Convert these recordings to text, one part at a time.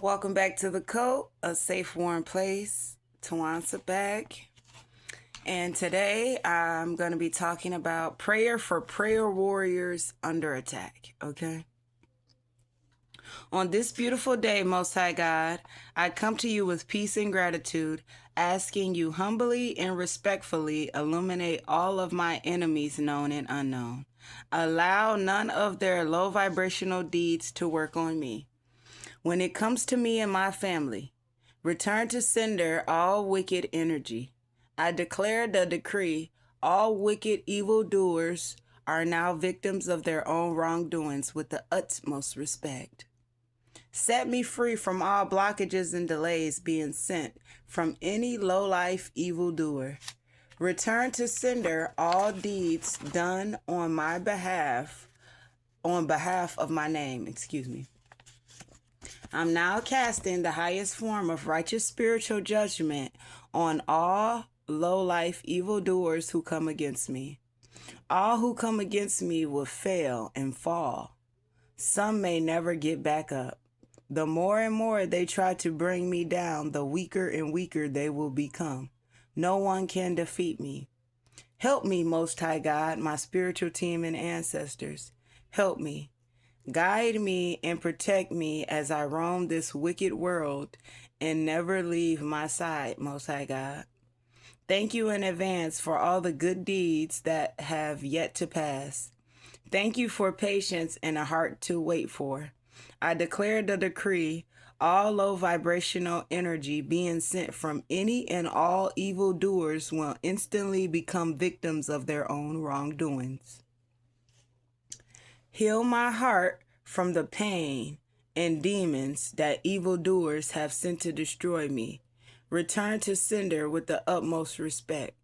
Welcome back to the Code, a safe, warm place. Tawansa back. And today I'm going to be talking about prayer for prayer warriors under attack. Okay. On this beautiful day, Most High God, I come to you with peace and gratitude, asking you humbly and respectfully illuminate all of my enemies, known and unknown. Allow none of their low vibrational deeds to work on me. When it comes to me and my family, return to sender all wicked energy. I declare the decree, all wicked evildoers are now victims of their own wrongdoings with the utmost respect. Set me free from all blockages and delays being sent from any low-life evildoer. Return to sender all deeds done on behalf of my name, I'm now casting the highest form of righteous spiritual judgment on all low-life evildoers who come against me. All who come against me will fail and fall. Some may never get back up. The more and more they try to bring me down, the weaker and weaker they will become. No one can defeat me. Help me, Most High God, my spiritual team and ancestors. Help me. Guide me and protect me as I roam this wicked world and never leave my side, Most High God. Thank you in advance for all the good deeds that have yet to pass. Thank you for patience and a heart to wait for. I declare the decree, all low vibrational energy being sent from any and all evildoers will instantly become victims of their own wrongdoings. Heal my heart from the pain and demons that evildoers have sent to destroy me. Return to sender with the utmost respect.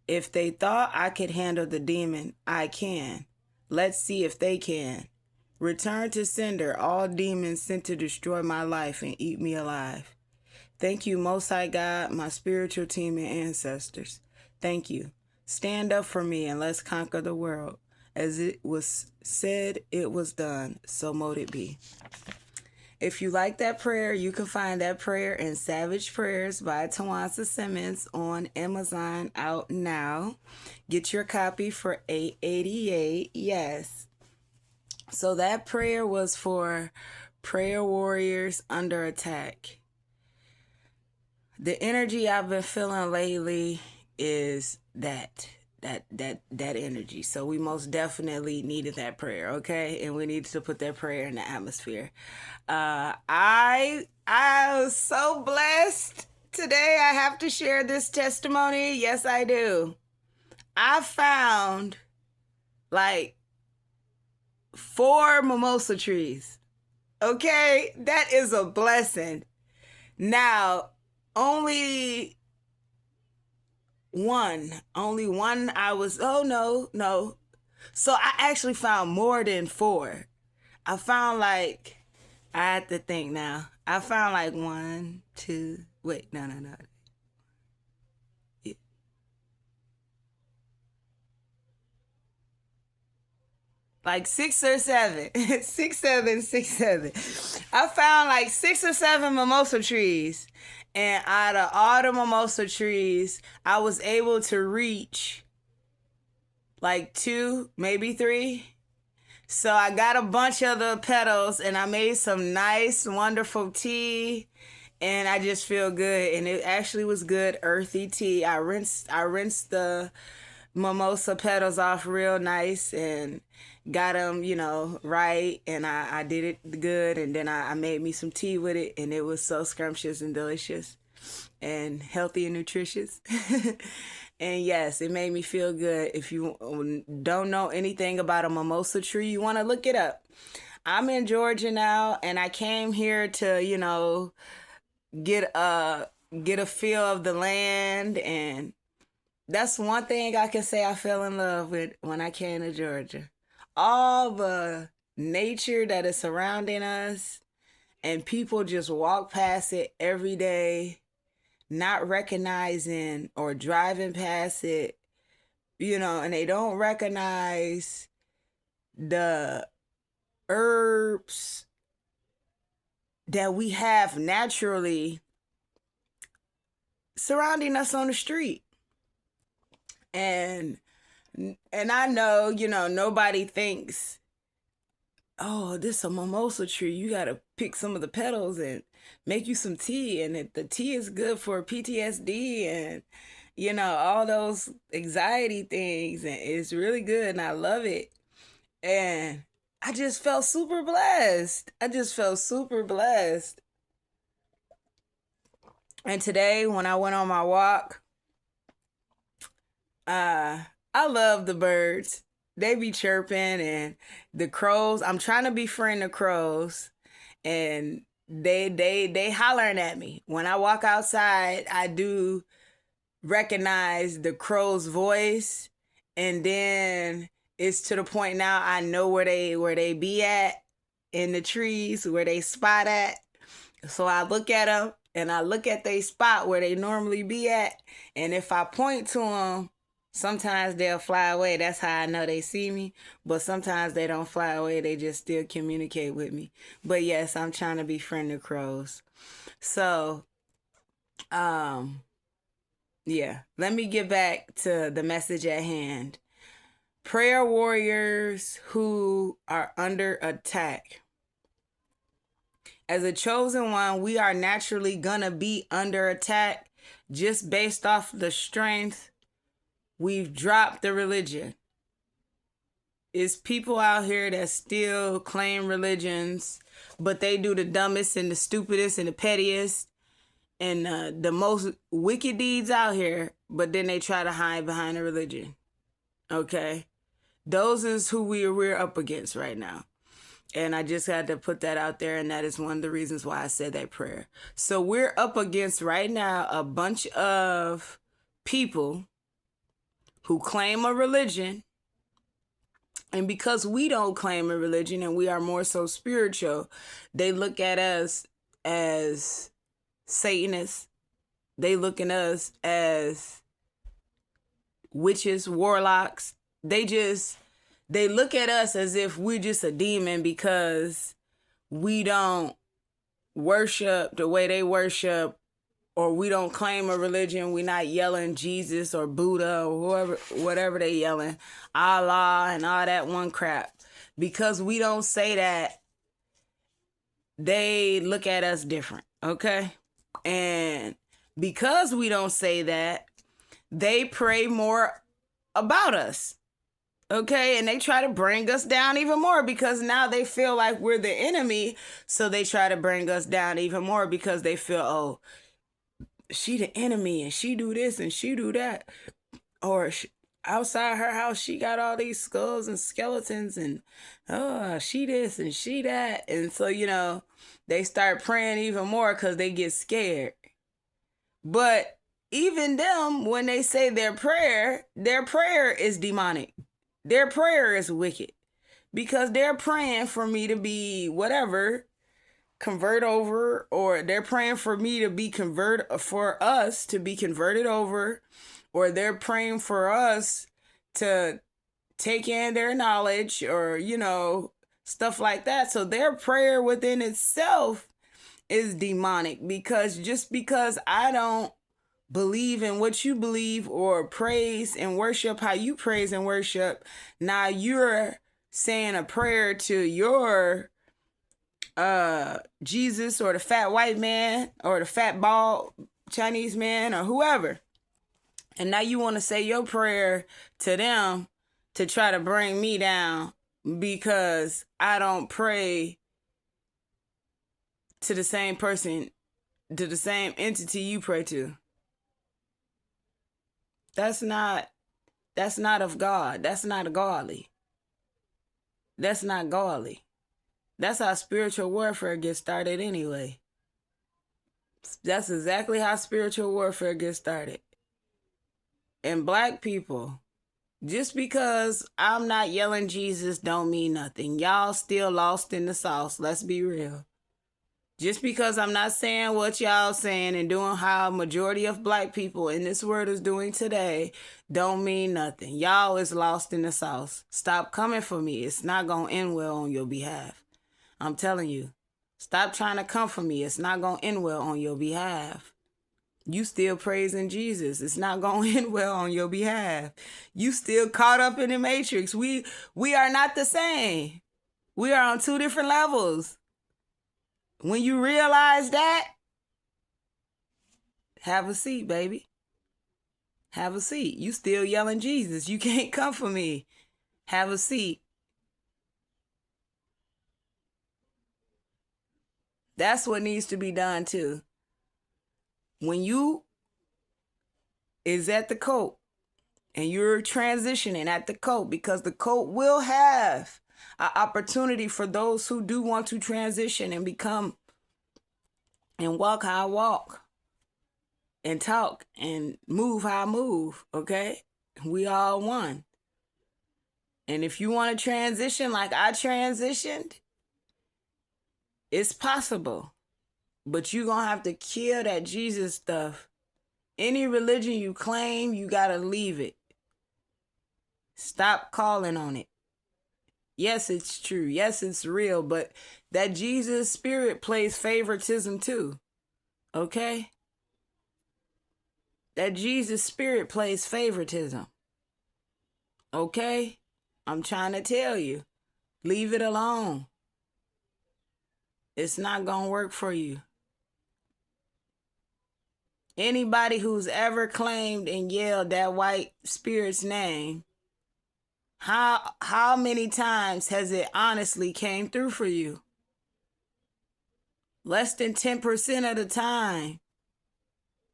If they thought I could handle the demon, I can. Let's see if they can. Return to sender all demons sent to destroy my life and eat me alive. Thank you, Most High God, my spiritual team and ancestors. Thank you. Stand up for me and let's conquer the world. As it was said, it was done. So mote it be. If you like that prayer, you can find that prayer in Savage Prayers by Tawansa Simmons on Amazon out now. Get your copy for $8.88. Yes. So that prayer was for prayer warriors under attack. The energy I've been feeling lately is that energy. So we most definitely needed that prayer, okay? And we needed to put that prayer in the atmosphere. I was so blessed today. I have to share this testimony. Yes, I do. I found like 4 mimosa trees. Okay, that is a blessing. Now, only one I was, no. So I actually found more than 4. I found like, I had to think now. I found like 1, 2, wait, no. Like 6 or 7. 6, 7, 6, 7. I found like 6 or 7 mimosa trees. And out of all the mimosa trees, I was able to reach like 2, maybe 3. So I got a bunch of the petals and I made some nice, wonderful tea. And I just feel good. And it actually was good, earthy tea. I rinsed the mimosa petals off real nice and got them, right. And I did it good. And then I made me some tea with it. And it was so scrumptious and delicious and healthy and nutritious. And yes, it made me feel good. If you don't know anything about a mimosa tree, you want to look it up. I'm in Georgia now, and I came here to, get a feel of the land, and that's one thing I can say I fell in love with when I came to Georgia. All the nature that is surrounding us, and people just walk past it every day, not recognizing or driving past it, and they don't recognize the herbs that we have naturally surrounding us on the street. And I know, nobody thinks, oh, this is a mimosa tree. You got to pick some of the petals and make you some tea. And the tea is good for PTSD and, all those anxiety things. And it's really good. And I love it. And I just felt super blessed. And today, when I went on my walk, I love the birds. They be chirping, and the crows. I'm trying to befriend the crows, and they hollering at me. When I walk outside, I do recognize the crow's voice, and then it's to the point now I know where they be at in the trees, where they spot at. So I look at them, and I look at they spot where they normally be at, and if I point to them, sometimes they'll fly away. That's how I know they see me. But sometimes they don't fly away. They just still communicate with me. But yes, I'm trying to befriend the crows. So, yeah. Let me get back to the message at hand. Prayer warriors who are under attack. As a chosen one, we are naturally gonna be under attack just based off the strength. We've dropped the religion. It's people out here that still claim religions, but they do the dumbest and the stupidest and the pettiest and the most wicked deeds out here, but then they try to hide behind the religion. Okay? Those is who we're up against right now. And I just had to put that out there, and that is one of the reasons why I said that prayer. So we're up against right now a bunch of people who claim a religion, and because we don't claim a religion and we are more so spiritual, they look at us as Satanists. They look at us as witches, warlocks. They look at us as if we're just a demon because we don't worship the way they worship, or we don't claim a religion. We're not yelling Jesus or Buddha or whatever they yelling, Allah and all that one crap. Because we don't say that, they look at us different, okay? And because we don't say that, they pray more about us, okay? And they try to bring us down even more because now they feel like we're the enemy. So they try to bring us down even more because they feel, oh, she the enemy and she do this and she do that. Or outside her house, she got all these skulls and skeletons and she this and she that. And so, they start praying even more because they get scared. But even them, when they say their prayer is demonic. Their prayer is wicked because they're praying for me to be whatever, convert over, or they're praying for me to be for us to be converted over, or they're praying for us to take in their knowledge, or stuff like that. So their prayer within itself is demonic, because just because I don't believe in what you believe or praise and worship how you praise and worship, now you're saying a prayer to your Jesus or the fat white man or the fat bald Chinese man or whoever. And now you want to say your prayer to them to try to bring me down because I don't pray to the same person, to the same entity you pray to. That's not of God. That's not godly. That's not godly. That's how spiritual warfare gets started anyway. That's exactly how spiritual warfare gets started. And black people, just because I'm not yelling Jesus don't mean nothing. Y'all still lost in the sauce. Let's be real. Just because I'm not saying what y'all saying and doing how majority of black people in this world is doing today don't mean nothing. Y'all is lost in the sauce. Stop coming for me. It's not going to end well on your behalf. I'm telling you. Stop trying to comfort me. It's not going to end well on your behalf. You still praising Jesus. It's not going to end well on your behalf. You still caught up in the matrix. We are not the same. We are on two different levels. When you realize that, have a seat, baby. Have a seat. You still yelling Jesus. You can't come for me. Have a seat. That's what needs to be done too. When you is at the coat and you're transitioning at the coat, because the coat will have an opportunity for those who do want to transition and become and walk how I walk and talk and move how I move, okay? We all one. And if you want to transition like I transitioned, it's possible. But you're going to have to kill that Jesus stuff. Any religion you claim, you got to leave it. Stop calling on it. Yes, it's true. Yes, it's real. But that Jesus spirit plays favoritism too. Okay? That Jesus spirit plays favoritism. Okay? I'm trying to tell you. Leave it alone. It's not going to work for you. Anybody who's ever claimed and yelled that white spirit's name, how many times has it honestly came through for you? Less than 10% of the time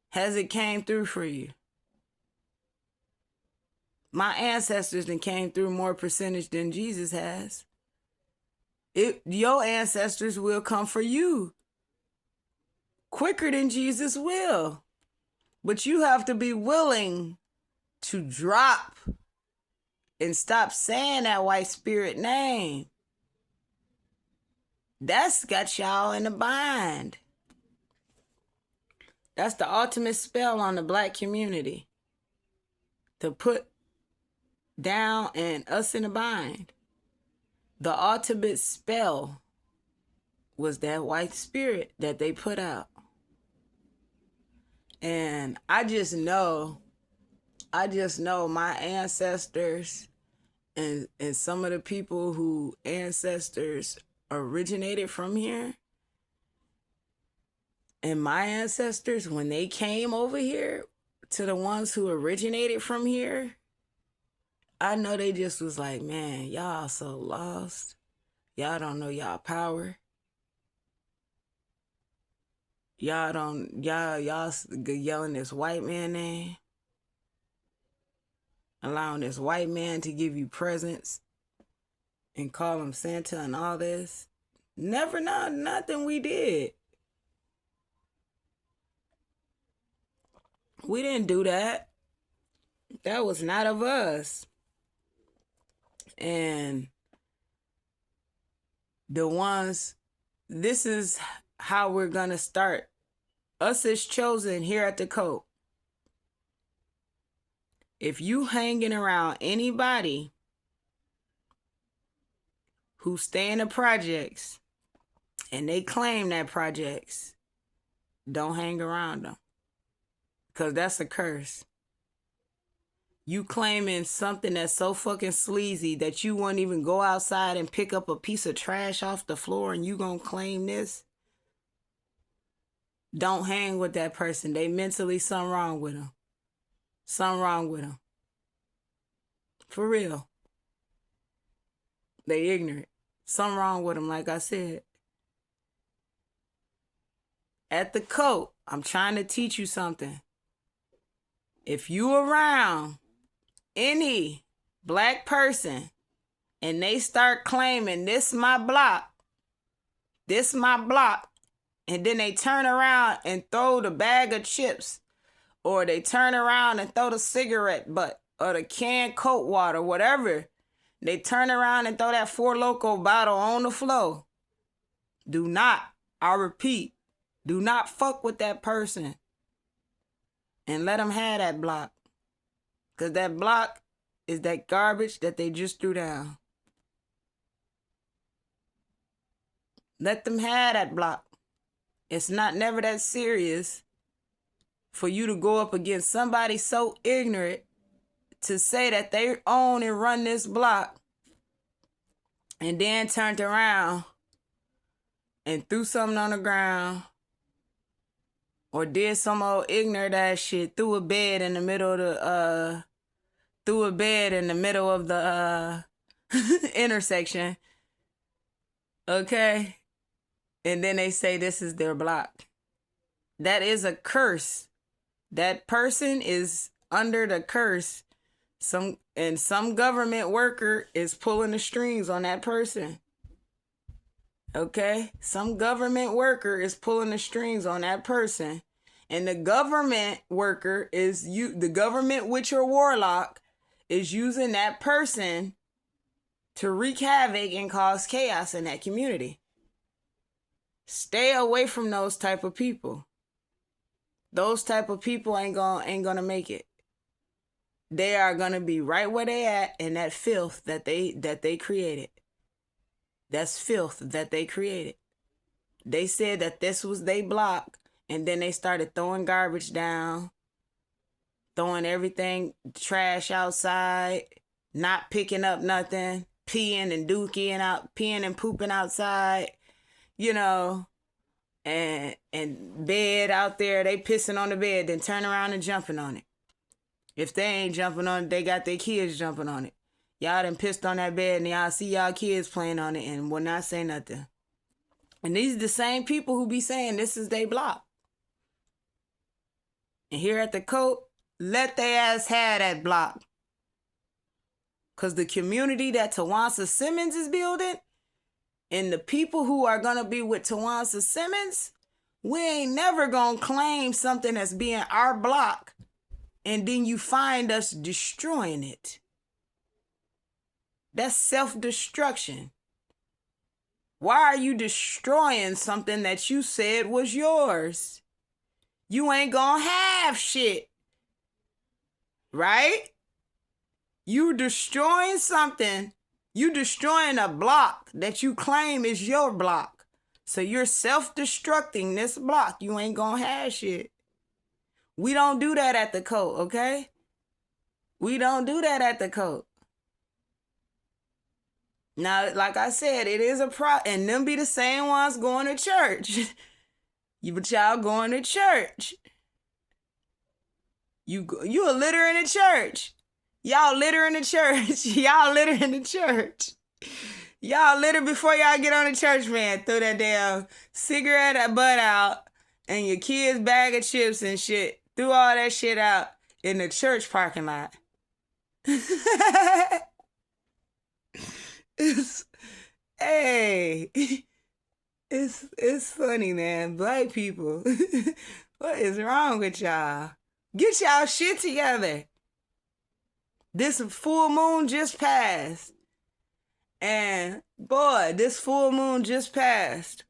has it came through for you. My ancestors then came through more percentage than Jesus has. Your ancestors will come for you quicker than Jesus will. But you have to be willing to drop and stop saying that white spirit name. That's got y'all in a bind. That's the ultimate spell on the black community. To put down and us in a bind. The ultimate spell was that white spirit that they put out. And I just know my ancestors and some of the people who ancestors originated from here. And my ancestors, when they came over here to the ones who originated from here, I know they just was like, man, y'all so lost. Y'all don't know y'all power. Y'all yelling this white man name. Allowing this white man to give you presents and call him Santa and all this. Never nothing we did. We didn't do that. That was not of us. And this is how we're going to start. Us as chosen here at the Coat. If you hanging around anybody who stay in the projects and they claim that projects, don't hang around them. Because that's a curse. You claiming something that's so fucking sleazy that you won't even go outside and pick up a piece of trash off the floor and you gonna claim this? Don't hang with that person. They mentally something wrong with them. Something wrong with them. For real. They ignorant. Something wrong with them, like I said. At the Coat, I'm trying to teach you something. If you around any black person and they start claiming this my block, and then they turn around and throw the bag of chips, or they turn around and throw the cigarette butt or the canned Coke water, whatever, they turn around and throw that Four Loko bottle on the floor. Do not, I repeat, do not fuck with that person and let them have that block. Because that block is that garbage that they just threw down. Let them have that block. It's not never that serious for you to go up against somebody so ignorant to say that they own and run this block and then turned around and threw something on the ground or did some old ignorant ass shit, threw a bed in the middle of the intersection. Okay? And then they say this is their block. That is a curse. That person is under the curse. Some government worker is pulling the strings on that person. Okay? Some government worker is pulling the strings on that person. And the government worker the government witch or warlock is using that person to wreak havoc and cause chaos in that community. Stay away from those type of people. Those type of people ain't gonna make it. They are gonna be right where they at in that filth that they created. That's filth that they created. They said that this was they block, and then they started throwing garbage down, throwing everything, trash outside, not picking up nothing, peeing and pooping outside, and bed out there, they pissing on the bed, then turn around and jumping on it. If they ain't jumping on it, they got their kids jumping on it. Y'all done pissed on that bed and y'all see y'all kids playing on it and will not say nothing. And these are the same people who be saying this is they block. And here at the coat, let they ass have that block. Because the community that Tawansa Simmons is building and the people who are going to be with Tawansa Simmons, we ain't never going to claim something that's being our block and then you find us destroying it. That's self-destruction. Why are you destroying something that you said was yours? You ain't gonna have shit. Right? You destroying something. You destroying a block that you claim is your block. So you're self-destructing this block. You ain't gonna have shit. We don't do that at the coat, okay? We don't do that at the coat. Now, like I said, it is and them be the same ones going to church. But y'all going to church. You a litter in the church. Y'all litter in the church. Y'all litter in the church. Y'all litter before y'all get on the church van. Throw that damn cigarette butt out and your kids' bag of chips and shit. Threw all that shit out in the church parking lot. It's funny, man. Black people. What is wrong with y'all? Get y'all shit together. This full moon just passed. And boy, this full moon just passed.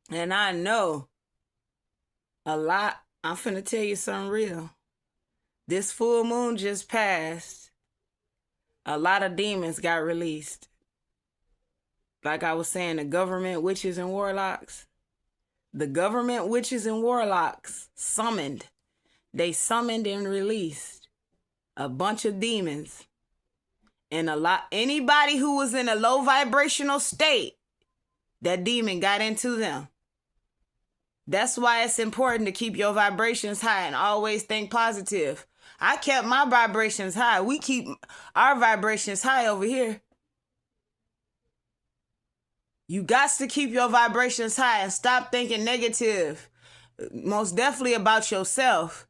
And I know a lot. I'm finna tell you something real. This full moon just passed. A lot of demons got released. Like I was saying, the government witches and warlocks. The government witches and warlocks summoned. They summoned and released a bunch of demons. And anybody who was in a low vibrational state, that demon got into them. That's why it's important to keep your vibrations high and always think positive. I kept my vibrations high. We keep our vibrations high over here. You got to keep your vibrations high and stop thinking negative. Most definitely about yourself.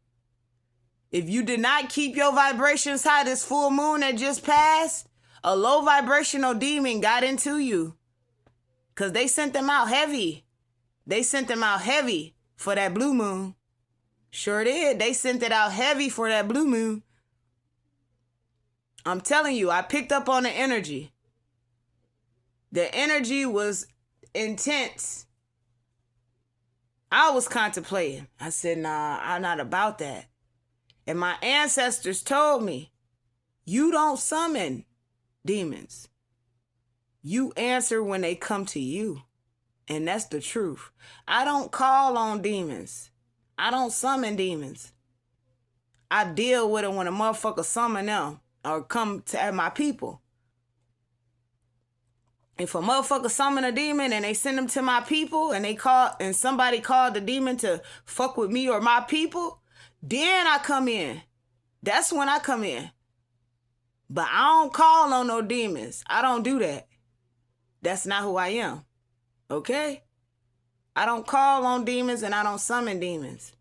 If you did not keep your vibrations high this full moon that just passed, a low vibrational demon got into you. Because they sent them out heavy. They sent them out heavy for that blue moon. Sure did. They sent it out heavy for that blue moon. I'm telling you, I picked up on the energy. The energy was intense. I was contemplating. I said, nah, I'm not about that. And my ancestors told me, you don't summon demons. You answer when they come to you. And that's the truth. I don't call on demons. I don't summon demons. I deal with it when a motherfucker summon them or come to my people. If a motherfucker summon a demon and they send them to my people and somebody called the demon to fuck with me or my people, then I come in. That's when I come in. But I don't call on no demons. I don't do that. That's not who I am. Okay? I don't call on demons and I don't summon demons.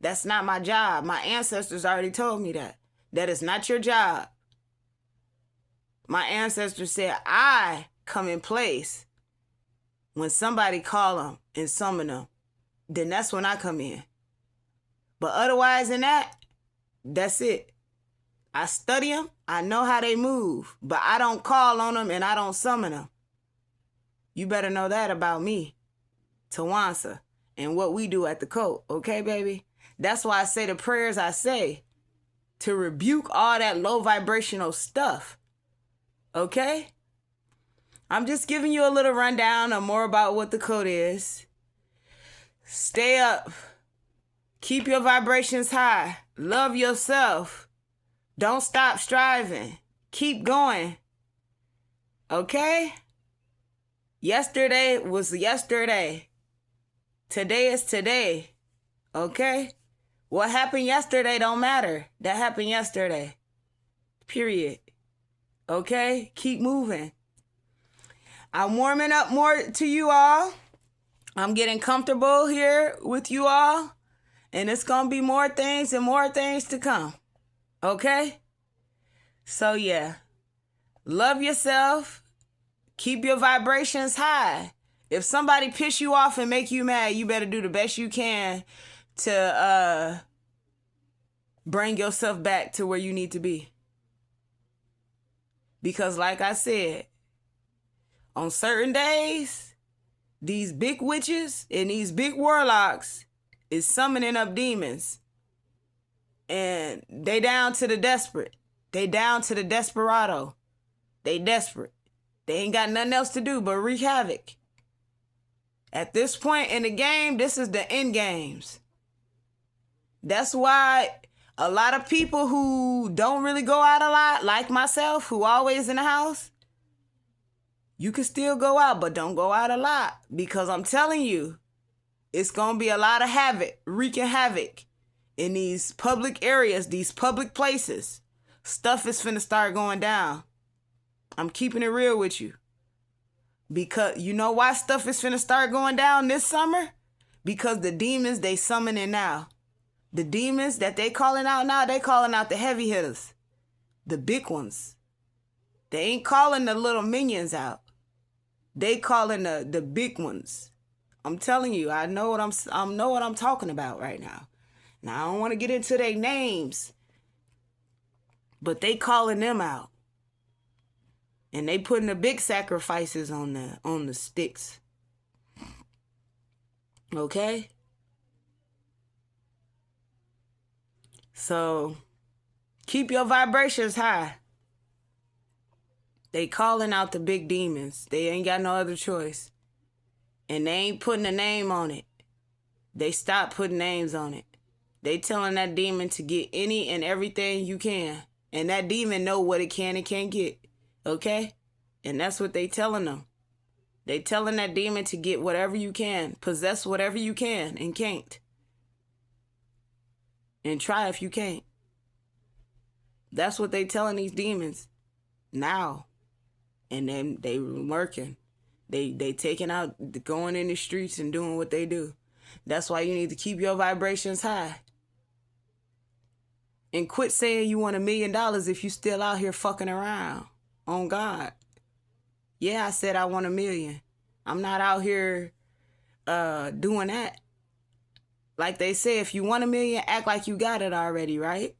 That's not my job. My ancestors already told me that. That is not your job. My ancestors said I come in place when somebody call them and summon them. Then that's when I come in. But otherwise than that, that's it. I study them. I know how they move. But I don't call on them and I don't summon them. You better know that about me, Tawansa, and what we do at the cult. Okay, baby? That's why I say the prayers I say to rebuke all that low vibrational stuff. Okay? I'm just giving you a little rundown of more about what the code is. Stay up. Keep your vibrations high. Love yourself. Don't stop striving. Keep going. Okay? Yesterday was yesterday. Today is today. Okay? What happened yesterday don't matter. That happened yesterday. Period. Okay? Keep moving. I'm warming up more to you all. I'm getting comfortable here with you all. And it's going to be more things to come. Okay? So, yeah. Love yourself. Keep your vibrations high. If somebody piss you off and make you mad, you better do the best you can to bring yourself back to where you need to be. Because like I said, on certain days, these big witches and these big warlocks is summoning up demons. And they down to the desperate. They down to the desperado. They desperate. They ain't got nothing else to do but wreak havoc. At this point in the game, this is the end games. That's why a lot of people who don't really go out a lot, like myself, who always in the house, you can still go out, but don't go out a lot. Because I'm telling you, it's going to be a lot of havoc, wreaking havoc in these public areas, these public places. Stuff is finna start going down. I'm keeping it real with you. Because you know why stuff is finna start going down this summer? Because the demons they summoning now. The demons that they calling out now, they calling out the heavy hitters. The big ones. They ain't calling the little minions out. They calling the big ones. I'm telling you, I know what I'm talking about right now. Now I don't want to get into their names, but they calling them out. And they putting the big sacrifices on the sticks. Okay? So keep your vibrations high. They calling out the big demons. They ain't got no other choice. And they ain't putting a name on it. They stopped putting names on it. They telling that demon to get any and everything you can. And that demon know what it can and can't get. Okay? And that's what they telling them. They telling that demon to get whatever you can. Possess whatever you can and can't. And try if you can't. That's what they telling these demons now. And then they working. They taking out, going in the streets and doing what they do. That's why you need to keep your vibrations high. And quit saying you want $1 million if you still out here fucking around. On God. Yeah, I said I want $1 million. I'm not out here doing that. Like they say, if you want $1 million, act like you got it already, right?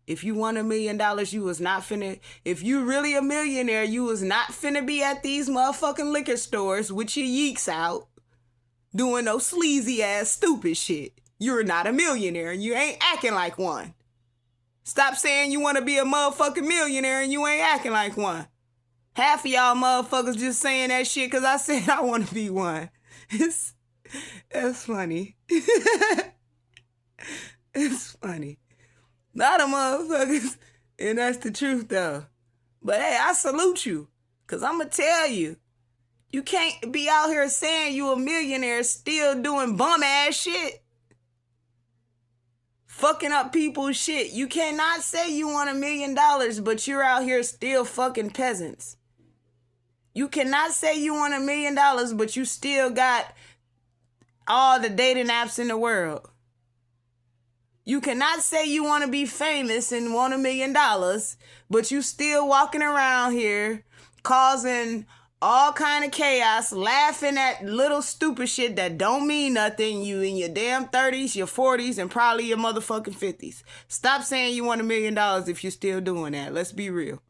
If you want $1 million, you was not finna... If you really a millionaire, you was not finna be at these motherfucking liquor stores with your yeeks out doing no sleazy ass stupid shit. You're not a millionaire and you ain't acting like one. Stop saying you want to be a motherfucking millionaire and you ain't acting like one. Half of y'all motherfuckers just saying that shit because I said I want to be one. It's funny. It's funny. Not a motherfuckers. And that's the truth, though. But hey, I salute you. Because I'm going to tell you, you can't be out here saying you a millionaire still doing bum-ass shit. Fucking up people's shit. You cannot say you want $1 million, but you're out here still fucking peasants. You cannot say you want $1 million, but you still got all the dating apps in the world. You cannot say you want to be famous and want $1 million, but you still walking around here causing all kind of chaos, laughing at little stupid shit that don't mean nothing. You in your damn 30s, your 40s, and probably your motherfucking 50s. Stop saying you want $1 million if you're still doing that. Let's be real.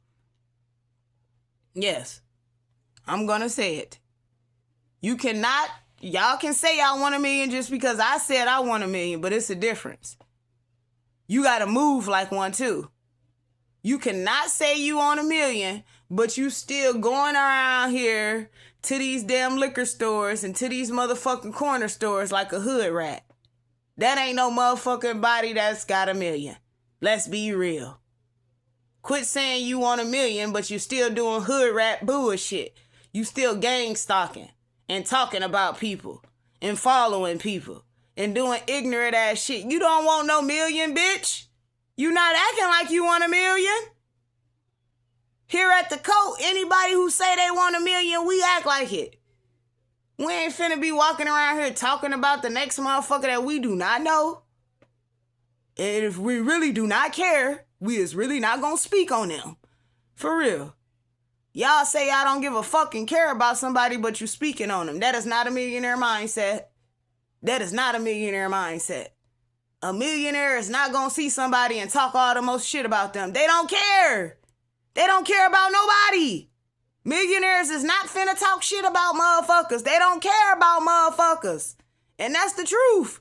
Yes, I'm gonna say it. You cannot, y'all can say y'all want $1 million just because I said I want $1 million, but it's a difference. You gotta move like one too. You cannot say you want $1 million, but you still going around here to these damn liquor stores and to these motherfucking corner stores like a hood rat. That ain't no motherfucking body that's got $1 million. Let's be real. Quit saying you want $1 million, but you still doing hood rat bullshit. You still gang stalking and talking about people and following people and doing ignorant ass shit. You don't want no $1 million, bitch. You not acting like you want $1 million. Here at the coat, anybody who say they want $1 million, we act like it. We ain't finna be walking around here talking about the next motherfucker that we do not know. And if we really do not care, we is really not gonna speak on them. For real. Y'all say y'all don't give a fucking care about somebody, but you speaking on them. That is not a millionaire mindset. That is not a millionaire mindset. A millionaire is not gonna see somebody and talk all the most shit about them. They don't care. They don't care about nobody. Millionaires is not finna talk shit about motherfuckers. They don't care about motherfuckers. And that's the truth.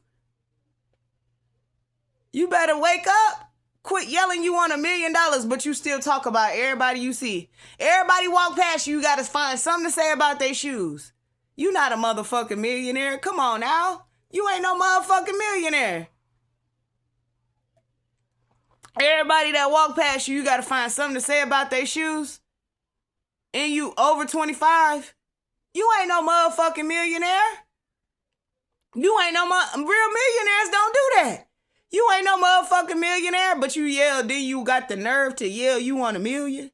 You better wake up. Quit yelling you want $1 million, but you still talk about everybody you see. Everybody walk past you, you gotta find something to say about their shoes. You not a motherfucking millionaire. Come on now. You ain't no motherfucking millionaire. Everybody that walk past you, you gotta find something to say about their shoes. And you over 25, you ain't no motherfucking millionaire. You ain't no real millionaires don't do that. You ain't no motherfucking millionaire, but you yell, then you got the nerve to yell you want $1 million.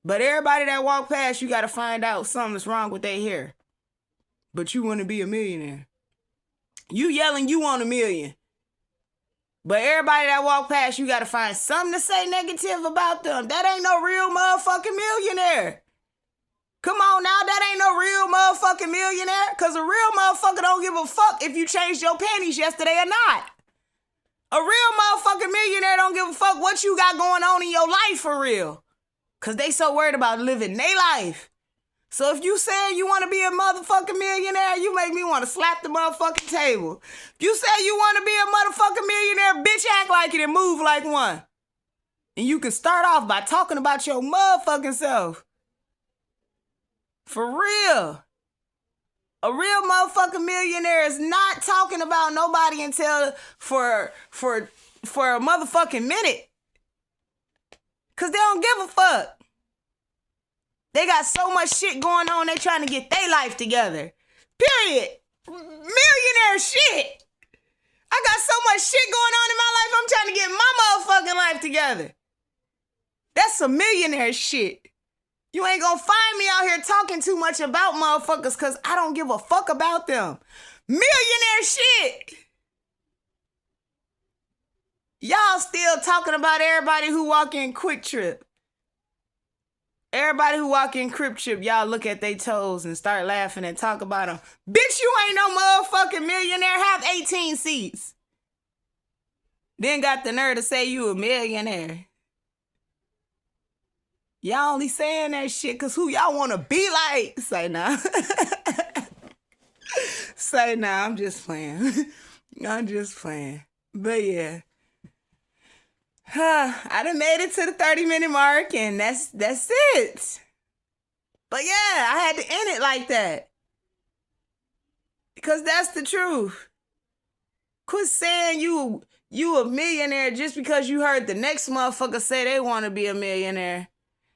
But everybody that walk past, you gotta find out something's wrong with their hair. But you wanna be a millionaire. You yelling you want $1 million. But everybody that walk past, you gotta find something to say negative about them. That ain't no real motherfucking millionaire. Come on now, that ain't no real motherfucking millionaire. Cause a real motherfucker don't give a fuck if you changed your panties yesterday or not. A real motherfucking millionaire don't give a fuck what you got going on in your life for real. Cause they so worried about living their life. So if you saying you want to be a motherfucking millionaire, you make me want to slap the motherfucking table. If you say you want to be a motherfucking millionaire, bitch, act like it and move like one. And you can start off by talking about your motherfucking self. For real. A real motherfucking millionaire is not talking about nobody until for a motherfucking minute. Cause they don't give a fuck. They got so much shit going on, they trying to get their life together. Period. Millionaire shit. I got so much shit going on in my life, I'm trying to get my motherfucking life together. That's some millionaire shit. You ain't gonna find me out here talking too much about motherfuckers because I don't give a fuck about them. Millionaire shit. Y'all still talking about everybody who walk in Quick Trip. Everybody who walk in Crip Trip, y'all look at their toes and start laughing and talk about them. Bitch, you ain't no motherfucking millionaire. Have 18 seats. Then got the nerve to say you a millionaire. Y'all only saying that shit because who y'all want to be like? Say nah. Say nah, I'm just playing. I'm just playing. But yeah. I done made it to the 30-minute mark and that's it. But yeah, I had to end it like that. Because that's the truth. Quit saying you a millionaire just because you heard the next motherfucker say they want to be a millionaire.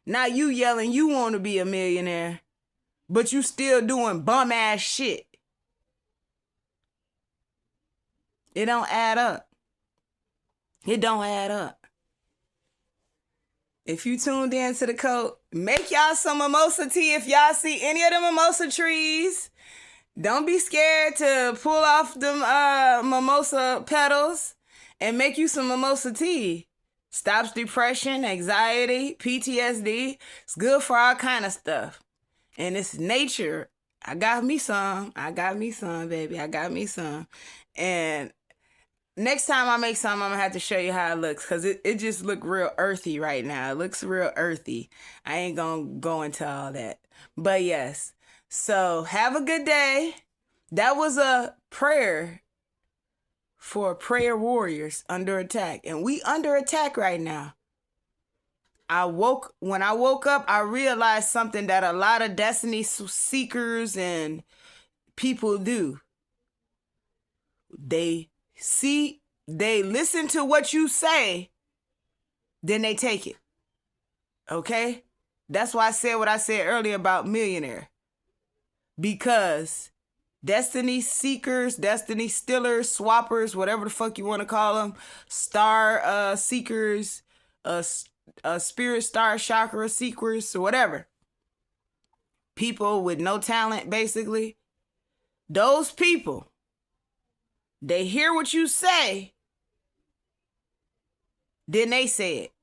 Now you yelling you want to be a millionaire, but you still doing bum ass shit. It don't add up. It don't add up. If you tuned in to the code, make y'all some mimosa tea if y'all see any of the mimosa trees. Don't be scared to pull off them mimosa petals and make you some mimosa tea. Stops depression, anxiety, PTSD. It's good for all kind of stuff. And it's nature. I got me some, baby. I got me some. And next time I make some, I'm going to have to show you how it looks because it just look real earthy right now. It looks real earthy. I ain't going to go into all that. But yes. So have a good day. That was a prayer for prayer warriors under attack. And we under attack right now. When I woke up, I realized something that a lot of destiny seekers and people do. They listen to what you say, then they take it. Okay? That's why I said what I said earlier about millionaire. Because destiny seekers, destiny stealers, swappers, whatever the fuck you want to call them, star seekers, spirit star chakra seekers, or whatever. People with no talent, basically. Those people, they hear what you say, then they say it.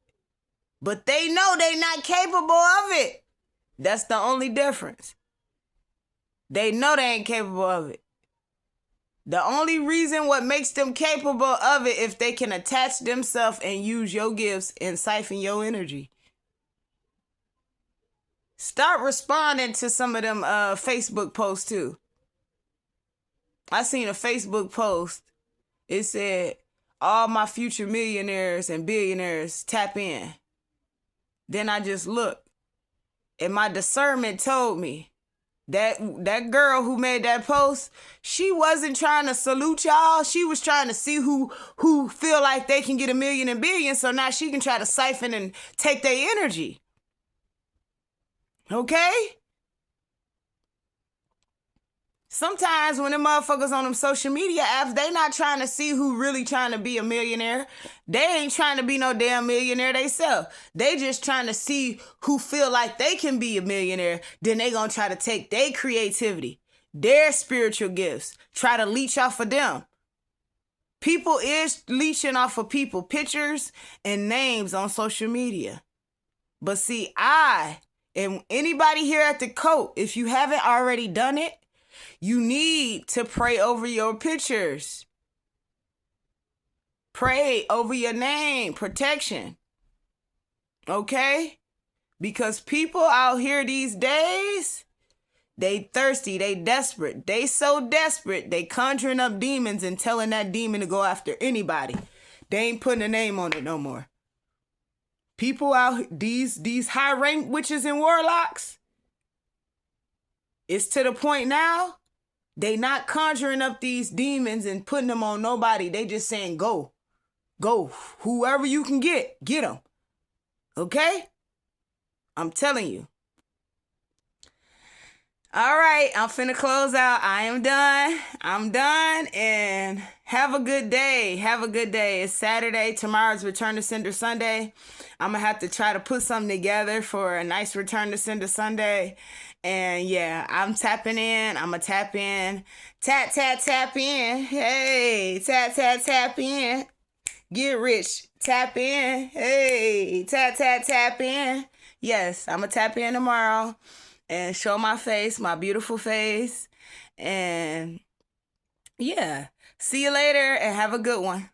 But they know they not capable of it. That's the only difference. They know they ain't capable of it. The only reason what makes them capable of it if they can attach themselves and use your gifts and siphon your energy. Start responding to some of them Facebook posts too. I seen a Facebook post. It said, all my future millionaires and billionaires tap in. Then I just looked. And my discernment told me that girl who made that post, she wasn't trying to salute y'all. She was trying to see who feel like they can get a million and billion. So now she can try to siphon and take their energy. Okay? Sometimes when them motherfuckers on them social media apps, they not trying to see who really trying to be a millionaire. They ain't trying to be no damn millionaire theyself. They just trying to see who feel like they can be a millionaire. Then they gonna try to take their creativity, their spiritual gifts, try to leech off of them. People is leeching off of people, pictures and names on social media. But see, and anybody here at the coat, if you haven't already done it, you need to pray over your pictures. Pray over your name, protection. Okay? Because people out here these days, they thirsty, they desperate. They so desperate, they conjuring up demons and telling that demon to go after anybody. They ain't putting a name on it no more. People out, these high rank witches and warlocks, it's to the point now, they not conjuring up these demons and putting them on nobody. They just saying, go. Whoever you can get them. Okay? I'm telling you. All right, I'm finna close out. I'm done, and have a good day. It's Saturday. Tomorrow's Return to Sender Sunday. I'm gonna have to try to put something together for a nice Return to Sender Sunday. And yeah, I'm tapping in. I'm gonna tap in. Tap in. Hey, tap in. Get rich. Tap in. Hey, tap in. Yes, I'm gonna tap in tomorrow and show my face, my beautiful face. And yeah, see you later and have a good one.